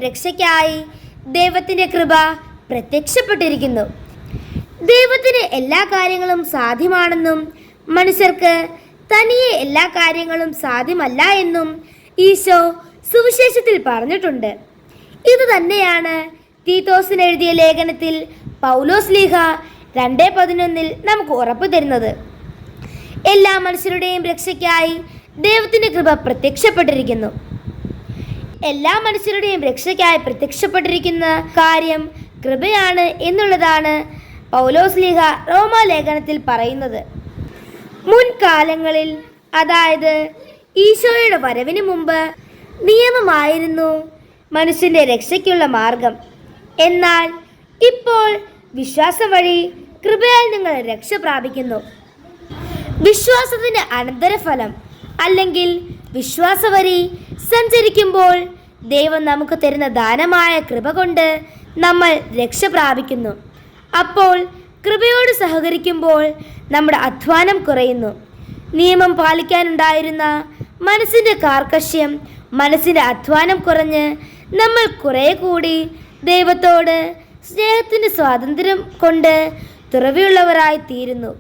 രക്ഷയ്ക്കായി ദൈവത്തിൻ്റെ കൃപ പ്രത്യക്ഷപ്പെട്ടിരിക്കുന്നു. ദൈവത്തിന് എല്ലാ കാര്യങ്ങളും സാധ്യമാണെന്നും മനുഷ്യർക്ക് തനിയെ എല്ലാ കാര്യങ്ങളും സാധ്യമല്ല എന്നും ഈശോ സുവിശേഷത്തിൽ പറഞ്ഞിട്ടുണ്ട്. ഇത് തന്നെയാണ് തീത്തോസിന് എഴുതിയ ലേഖനത്തിൽ പൗലോസ് ലീഹ 2:11 നമുക്ക് ഉറപ്പു തരുന്നത്. എല്ലാ മനുഷ്യരുടെയും രക്ഷയ്ക്കായി ദൈവത്തിൻ്റെ കൃപ പ്രത്യക്ഷപ്പെട്ടിരിക്കുന്നു. എല്ലാ മനുഷ്യരുടെയും രക്ഷയ്ക്കായി പ്രത്യക്ഷപ്പെട്ടിരിക്കുന്ന കാര്യം കൃപയാണ് എന്നുള്ളതാണ് പൗലോസ് ലീഹ റോമാലേഖനത്തിൽ പറയുന്നത്. മുൻകാലങ്ങളിൽ, അതായത് ഈശോയുടെ വരവിന് മുമ്പ്, നിയമമായിരുന്നു മനുഷ്യൻ്റെ രക്ഷയ്ക്കുള്ള മാർഗം. എന്നാൽ ഇപ്പോൾ വിശ്വാസം വഴി കൃപയാൽ നിങ്ങൾ രക്ഷ പ്രാപിക്കുന്നു. വിശ്വാസത്തിൻ്റെ അനന്തരഫലം അല്ലെങ്കിൽ വിശ്വാസ വഴി സഞ്ചരിക്കുമ്പോൾ ദൈവം നമുക്ക് തരുന്ന ദാനമായ കൃപ കൊണ്ട് നമ്മൾ രക്ഷ പ്രാപിക്കുന്നു. അപ്പോൾ കൃപയോട് സഹകരിക്കുമ്പോൾ നമ്മുടെ അധ്വാനം കുറയുന്നു. നിയമം പാലിക്കാനുണ്ടായിരുന്ന മനസ്സിൻ്റെ കാർക്കശ്യം, മനസ്സിൻ്റെ അധ്വാനം കുറഞ്ഞ് നമ്മൾ കുറേ കൂടി ദൈവത്തോട് സ്നേഹത്തിൻ്റെ സ്വാതന്ത്ര്യം കൊണ്ട് തുറവിയുള്ളവരായി തീരുന്നു.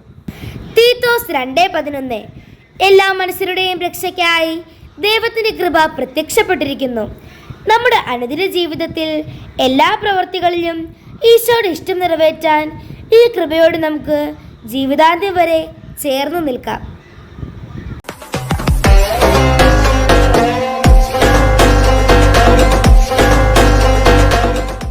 തീത്തോസ് 2:11 എല്ലാ മനുഷ്യരുടെയും രക്ഷയ്ക്കായി ദൈവത്തിൻ്റെ കൃപ പ്രത്യക്ഷപ്പെട്ടിരിക്കുന്നു. നമ്മുടെ അനുദിന ജീവിതത്തിൽ എല്ലാ പ്രവൃത്തികളിലും ഈശോയുടെ ഇഷ്ടം നിറവേറ്റാൻ ഈ കൃപയോട് നമുക്ക് ജീവിതാന്ത്യം വരെ ചേർന്ന് നിൽക്കാം.